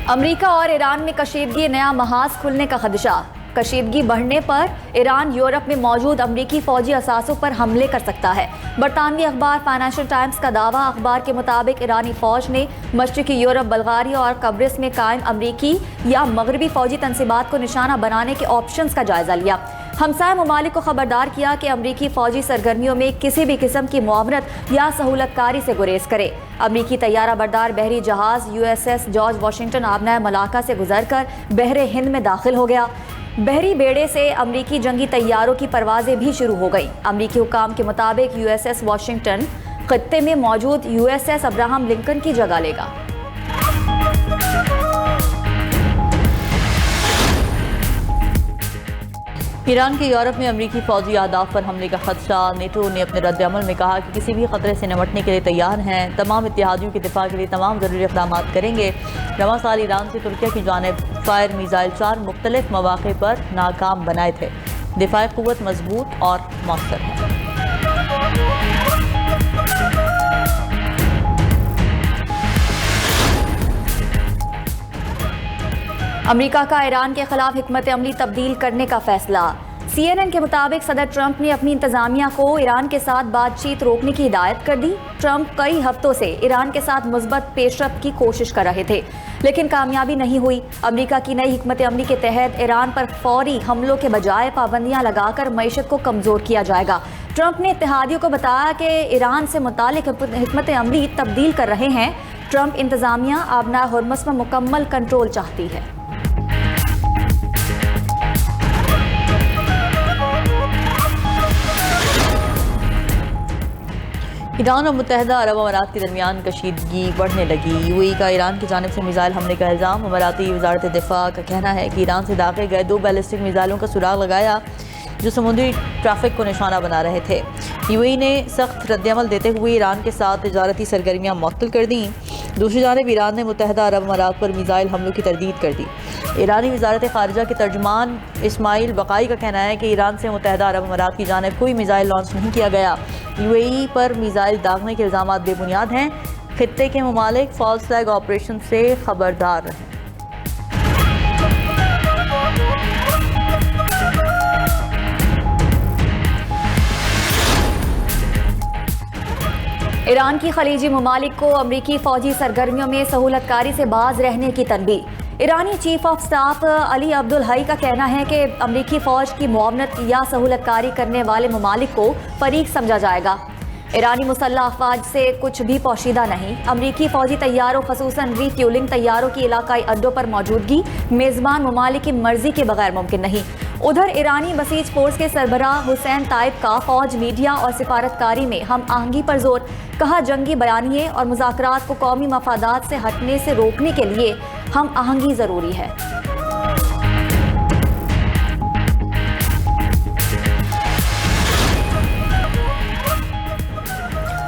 America और Iran में कशीदगी, नया महाज खुलने का खदशा। कशीदगी बढ़ने पर ईरान यूरोप में मौजूद अमरीकी फौजी असासों पर हमले कर सकता है। बरतानवी अखबार फाइनेंशियल टाइम्स का दावा। अखबार के मुताबिक ईरानी फौज ने मशरकी यूरोप, बल्गारिया और कब्रिस में कायम अमरीकी या मगरबी फौजी तनसीबात को निशाना बनाने के ऑप्शंस का जायजा लिया। हमसाय ममालिक को खबरदार किया कि अमरीकी फौजी सरगर्मियों में किसी भी किस्म की मुआवनत या सहूलतकारी से गुरेज करे। अमरीकी तैयारा बरदार बहरी जहाज USS जॉर्ज वाशिंगटन आबनाए मलाका से गुजरकर बहरे हिंद में दाखिल हो गया। बहरी बेड़े से अमरीकी जंगी तैयारों की परवाजें भी शुरू हो गई। अमरीकी हुकाम के मुताबिक USS वाशिंगटन खत्ते में मौजूद USS अब्राहम लिंकन की जगह लेगा। ईरान के यूरोप में अमरीकी फौजी अहदाफ पर हमले का खदशा। नेटो ने अपने रद्द-ए-अमल में कहा कि किसी भी खतरे से निपटने के लिए तैयार हैं। तमाम इत्तेहादियों के दिफा के लिए तमाम ज़रूरी इक़दाम करेंगे। रवां साल ईरान से तुर्किया की जानिब फायर मिसाइल 4 मुख्तलिफ मौक़े पर नाकाम बनाए थे। दिफाई क़ुव्वत मजबूत और मौसर है। अमेरिका का ईरान के खिलाफ हिकमत अमली तब्दील करने का फैसला। CNN के मुताबिक सदर ट्रंप ने अपनी इंतजामिया को ईरान के साथ बातचीत रोकने की हिदायत कर दी। ट्रंप कई हफ्तों से ईरान के साथ मुस्बत पेशरफ्त की कोशिश कर रहे थे, लेकिन कामयाबी नहीं हुई। अमेरिका की नई हिकमत अमली के तहत ईरान पर फौरी हमलों के बजाय पाबंदियां लगाकर मईशत को कमजोर किया जाएगा। ट्रंप ने इत्तेहादियों को बताया कि ईरान से मुतालिक हिकमत अमली तब्दील कर रहे हैं। ट्रंप इंतजामिया आबनाए हुर्मुज़ पर मुकम्मल कंट्रोल चाहती है। ईरान और मुत्तहदा अरब अमारात के दरमियान कशीदगी बढ़ने लगी। UAE का ईरान की जानिब से मिसाइल हमले का इल्ज़ाम। अमाराती वज़ारत दिफा का कहना है कि ईरान से दागे गए 2 बैलिस्टिक मिसाइलों का सुराग लगाया जो समुद्री ट्रैफिक को निशाना बना रहे थे। UAE ने सख्त रद्द-ए-अमल देते हुए ईरान के साथ तिजारती सरगर्मियाँ मुअत्तल कर दी। दूसरी जानिब ईरान ने मुत्तहदा अरब अमारात पर मिसाइल हमलों की तरदीद कर दी। ईरानी वज़ारत ख़ारिजा के तर्जुमान इस्माइल बक़ाई का कहना है कि ईरान से मुत्तहदा अरब अमारात की जानिब कोई मिसाइल लॉन्च नहीं किया गया। UAE पर मिसाइल दागने के इल्ज़ामात बेबुनियाद हैं। खित्ते के ममालिक फॉल्स फ्लैग ऑपरेशन से खबरदार रहें। ईरान की खलीजी ममालिक को अमरीकी फौजी सरगर्मियों में सहूलतकारी से बाज रहने की तनबीह। ईरानी chief of staff Ali Abdul Hai का कहना है कि अमरीकी फौज की मुआवनत या सहूलतकारी करने वाले ममालिक को फरीक समझा जाएगा। ईरानी मुसल्लह अफवाज से कुछ भी पोशीदा नहीं। अमरीकी फौजी तैयारों खसूसन रीफ्यूलिंग तैयारों की इलाकाई अड्डों पर मौजूदगी मेज़बान ममालिक की मर्जी के बगैर मुमकिन नहीं। उधर ईरानी बसीज फोर्स के सरबराह हुसैन ताइब का फौज, मीडिया और सिफारतकारी में हम आहंगी पर जोर। कहा, जंगी बयानिए और मुज़ाकरात को कौमी मफादात से हटने से रोकने के लिए हम आहंगी ज़रूरी है।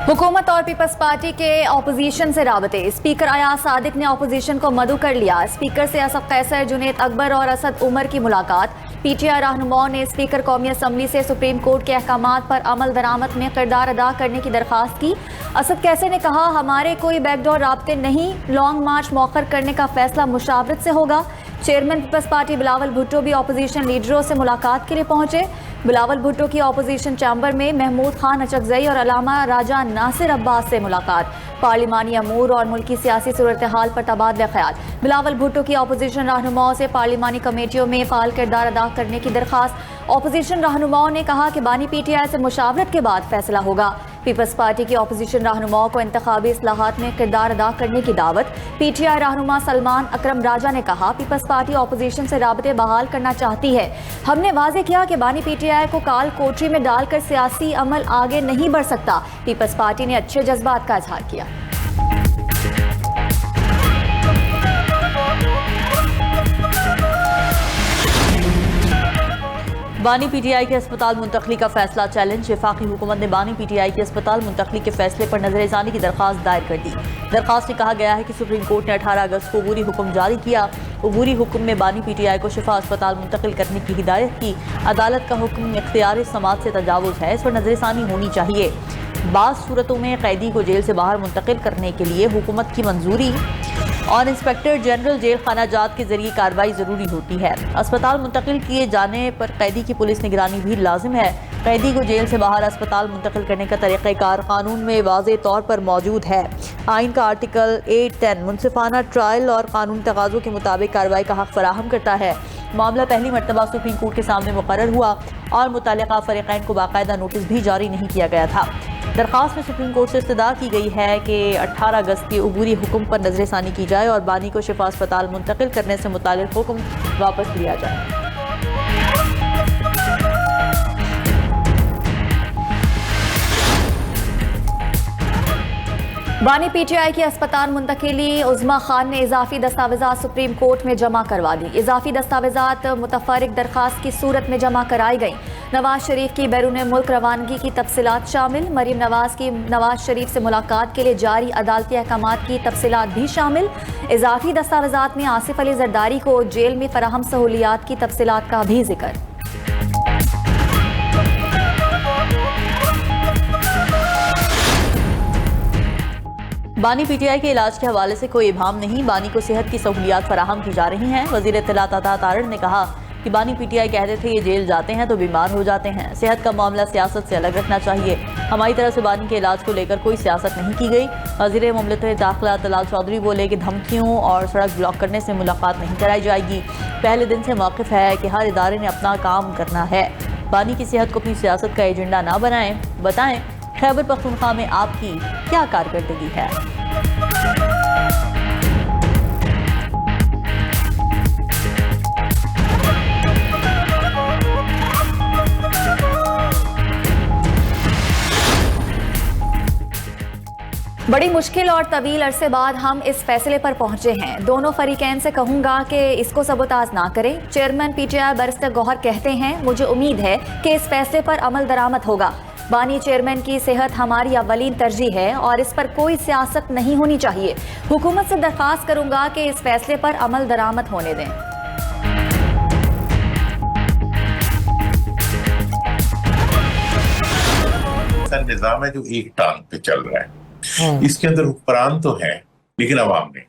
हुकूमत और पीपल्स पार्टी के अपोजिशन से राबते। स्पीकर अयाज सादिक ने अपोजिशन को मदऊ कर लिया। स्पीकर से असद कैसर, जुनैद अकबर और असद उमर की मुलाकात। PTI रहनुमाओं ने स्पीकर कौमी असम्बली से सुप्रीम कोर्ट के अहकामात पर अमल दरामद में किरदार अदा करने की दरख्वास्त की। असद कैसर ने कहा, हमारे कोई बैकडोर राब्ते नहीं, लॉन्ग मार्च मौखर करने का फैसला मुशावरत से होगा। Chairman Peoples Party Bilawal Bhutto भी अपोजिशन लीडरों से मुलाकात के लिए पहुंचे। बिलावल भुट्टो की अपोजिशन चैम्बर में महमूद खान अचकजई और अलामा राजा नासिर अब्बास से मुलाकात। पार्लिमानी अमूर और मुल्की सियासी सूरत हाल पर तबादला ख्याल। बिलावल भुट्टो की अपोजिशन रहनुमाओं से पार्लिमानी कमेटियों में फाल किरदार अदा करने की दरख्वास्त। अपोजिशन रहनुमाओं ने कहा कि बानी PTI से मुशावरत के बाद फैसला होगा। पीपल्स पार्टी की अपोजिशन रहनुमाओं को इंतखाबी इस्लाहात में किरदार अदा करने की दावत। PTI रहनुमा सलमान अकरम राजा ने कहा, पीपल्स पार्टी अपोजिशन से राबते बहाल करना चाहती है। हमने वाजे किया कि बानी PTI को काल कोठरी में डालकर सियासी अमल आगे नहीं बढ़ सकता। पीपल्स पार्टी ने अच्छे जज्बात का इजहार किया। बानी PTI के अस्पताल मुंतकली का फैसला चैलेंज। वफाकी हुकूमत ने बानी PTI के अस्पताल मुंतकली के फैसले पर नजरसानी की दरख्वास्त दायर कर दी। दरख्वास्त में कहा गया है कि सुप्रीम कोर्ट ने 18 अगस्त को अबूरी हुक्म जारी किया। अबूरी हुक्म में बानी PTI को शिफा अस्पताल मुंतकिल करने की हिदायत की। अदालत का हुक्म इख्तियार समात से तजावुज़ है, इस पर नजरसानी होनी चाहिए। बाज़ सूरतों में कैदी को जेल से बाहर मुंतकिल करने के लिए हुकूमत की मंजूरी। और इंस्पेक्टर जनरल जेल खाना जात के जरिए कार्रवाई जरूरी होती है। अस्पताल मुंतकिल किए जाने पर कैदी की पुलिस निगरानी भी लाजिम है। कैदी को जेल से बाहर अस्पताल मुंतकिल करने का तरीक़ाकार कानून में वाज़े तौर पर मौजूद है। आइन का आर्टिकल 810 मुनसिफाना ट्रायल और कानून तकाज़ों के मुताबिक कार्रवाई का हक़ फराहम करता है। मामला पहली मरतबा सुप्रीम कोर्ट के सामने मुकर्रर हुआ और मुतल्लिका फरीक़ैन को बाकायदा नोटिस भी जारी नहीं किया गया था। दरख्वास्त में सुप्रीम कोर्ट से इस्तदा की गई है कि 18 अगस्त के अबूरी हुक्म पर नजरसानी की जाए और बानी को शिफा अस्पताल मुंतकिल करने से मुताल्लिक़ हुक्म वापस लिया जाए। बानी पीटीआई की अस्पताल मुंतकिली उज़्मा खान ने इजाफी दस्तावेज़ात सुप्रीम कोर्ट में जमा करवा दी। इजाफी दस्तावेज़ात मुतफर्रिक दरख्वास्त की सूरत में जमा कराई गई। नवाज शरीफ की बैरून मुल्क रवानगी की तफसीलात शामिल, मरीम नवाज की नवाज शरीफ से मुलाकात के लिए जारी अदालती अहकामात की तफसीलात भी शामिल। इजाफी दस्तावेज़ात में आसिफ अली जरदारी को जेल में फराहम सहूलियात की तफसीलात का भी जिक्र। बानी पीटीआई के इलाज के हवाले से कोई इबाम नहीं, बानी को सेहत की सहूलियात फराहम की जा रही हैं। वज़ीर इत्तलात अता तारड़ ने कहा कि बानी पीटीआई कहते थे ये जेल जाते हैं तो बीमार हो जाते हैं। सेहत का मामला सियासत से अलग रखना चाहिए। हमारी तरफ से बानी के इलाज को लेकर कोई सियासत नहीं की गई। वज़ीर मुमलिकत दाखिला तलाल चौधरी बोले कि धमकियों और सड़क ब्लॉक करने से मुलाकात नहीं कराई जाएगी। पहले दिन से मौक़िफ़ है कि हर इदारे ने अपना काम करना है। बानी की सेहत को अपनी सियासत का एजेंडा ना बनाएं। बताएं खैबर पख्तूनख्वा में आपकी क्या कारकर्दगी है। बड़ी मुश्किल और तवील अरसे बाद हम इस फैसले पर पहुंचे हैं। दोनों फरीकैन से कहूंगा कि इसको सबोताज ना करें। चेयरमैन पीटीआई बैरिस्टर गौहर कहते हैं मुझे उम्मीद है कि इस फैसले पर अमल दरामद होगा। बानी चेयरमैन की सेहत हमारी अव्वलीन तरजीह है और इस पर कोई सियासत नहीं होनी चाहिए। हुकूमत से दरख्वास्त करूंगा कि इस फैसले पर अमल दरामद होने दें। निजाम है जो एक टांग पे चल रहा है, इसके अंदर हुक्मरान तो है लेकिन अवाम नहीं।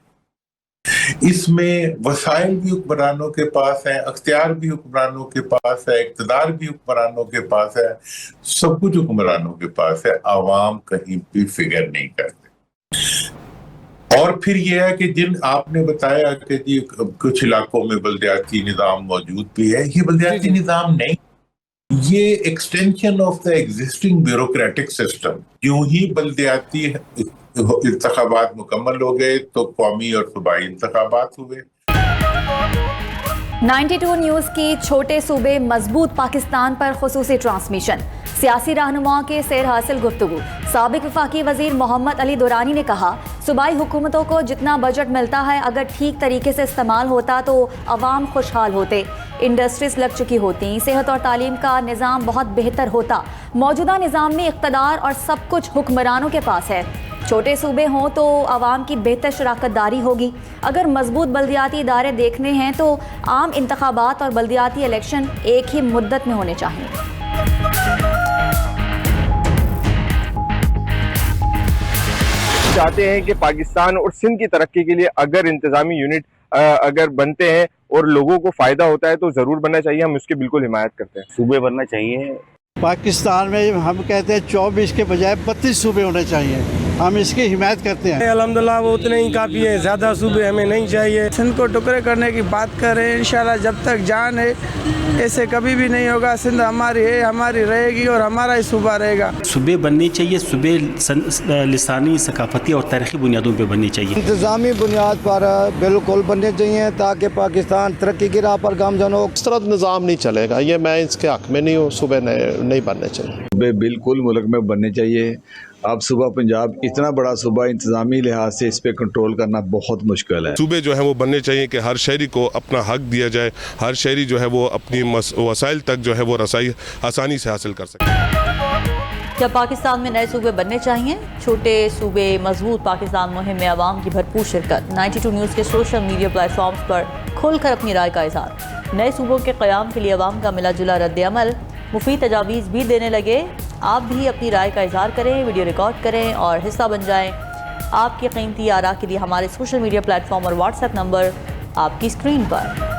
इसमें वसाइल भी हुक्मरानों के पास है, अख्तियार भी हुक्मरानों के पास है, इक़्तिदार भी हुक्मरानों के पास है, सब कुछ हुक्मरानों के पास है। अवाम कहीं भी फिगर नहीं करते। और फिर यह है कि जिन आपने बताया कि जी कुछ इलाकों में बल्दियाती निज़ाम मौजूद भी है, ये बल्दियाती निज़ाम नहीं, ये extension of the existing bureaucratic system. यूं ही बल्दियाती इंतखाबात मुकम्मल हो गए तो कौमी और सूबाई इंतखाबात हुए। 92 न्यूज़ की छोटे सूबे मजबूत पाकिस्तान पर खुसूसी ट्रांसमिशन। सियासी रहनुमाओं के सैर हासिल गुफ्तगू। साबिक वफाकी वजीर मोहम्मद अली दुरानी ने कहा सूबाई हुकूमतों को जितना बजट मिलता है अगर ठीक तरीके से इस्तेमाल होता तो अवाम खुशहाल होते, इंडस्ट्रीज लग चुकी होती, सेहत और तालीम का निज़ाम बहुत बेहतर होता। मौजूदा निज़ाम में इक़्तिदार और सब कुछ हुक्मरानों के पास है। छोटे सूबे हों तो आवाम की बेहतर शराकतदारी होगी। अगर मजबूत बल्दियाती इदारे देखने हैं तो आम इंतखाबात और बल्दियाती इलेक्शन एक ही मुद्दत में होने चाहिए। चाहते हैं कि पाकिस्तान और सिंध की तरक्की के लिए अगर इंतजामी यूनिट अगर बनते हैं और लोगों को फायदा होता है तो जरूर बनना चाहिए। हम उसकी बिल्कुल हिमायत करते हैं। सूबे बनना चाहिए। पाकिस्तान में हम कहते हैं 24 के बजाय 32 सूबे होने चाहिए। हम इसकी हिमायत करते हैं। अल्हम्दुलिल्लाह वो उतने ही काफ़ी है, ज़्यादा सूबे हमें नहीं चाहिए। सिंध को टुकड़े करने की बात करें, इंशाल्लाह जब तक जान है ऐसे कभी भी नहीं होगा। सिंध हमारी है, हमारी रहेगी और हमारा ही सूबा रहेगा। सूबे बनने चाहिए, सूबे लिसानी सकाफती और तारीखी बुनियादों पर बननी चाहिए। इंतज़ामी बुनियाद पर बिल्कुल बनने चाहिए ताकि पाकिस्तान तरक्की की राह पर गामजन हो। इस तरह निज़ाम नहीं चलेगा, ये मैं इसके हक में नहीं हूँ। सूबे नहीं बनने चाहिए। सूबे बिल्कुल मुल्क में बनने चाहिए। अब सूबा पंजाब इतना बड़ा सूबा, इंतजामी लिहाज से इस पे कंट्रोल करना बहुत मुश्किल है। सूबे जो है वो बनने चाहिए कि हर शहरी को अपना हक दिया जाए, हर शहरी जो है वो अपनी वसाइल तक जो है वो रसाई आसानी से हासिल कर सके। क्या पाकिस्तान में नए सूबे बनने चाहिए? छोटे सूबे मजबूत पाकिस्तान मुहिम में आवाम की भरपूर शिरकत। 92 न्यूज़ के सोशल मीडिया प्लेटफॉर्म्स पर खुलकर अपनी राय का इज़हार। नए सूबों के क़याम के लिए आवाम का मिला जुला रद्द अमल। मुफीद तजावीज़ भी देने लगे। आप भी अपनी राय का इज़हार करें, वीडियो रिकॉर्ड करें और हिस्सा बन जाएं आपकी कीमती आरा के लिए हमारे सोशल मीडिया प्लेटफॉर्म और व्हाट्सएप नंबर आपकी स्क्रीन पर।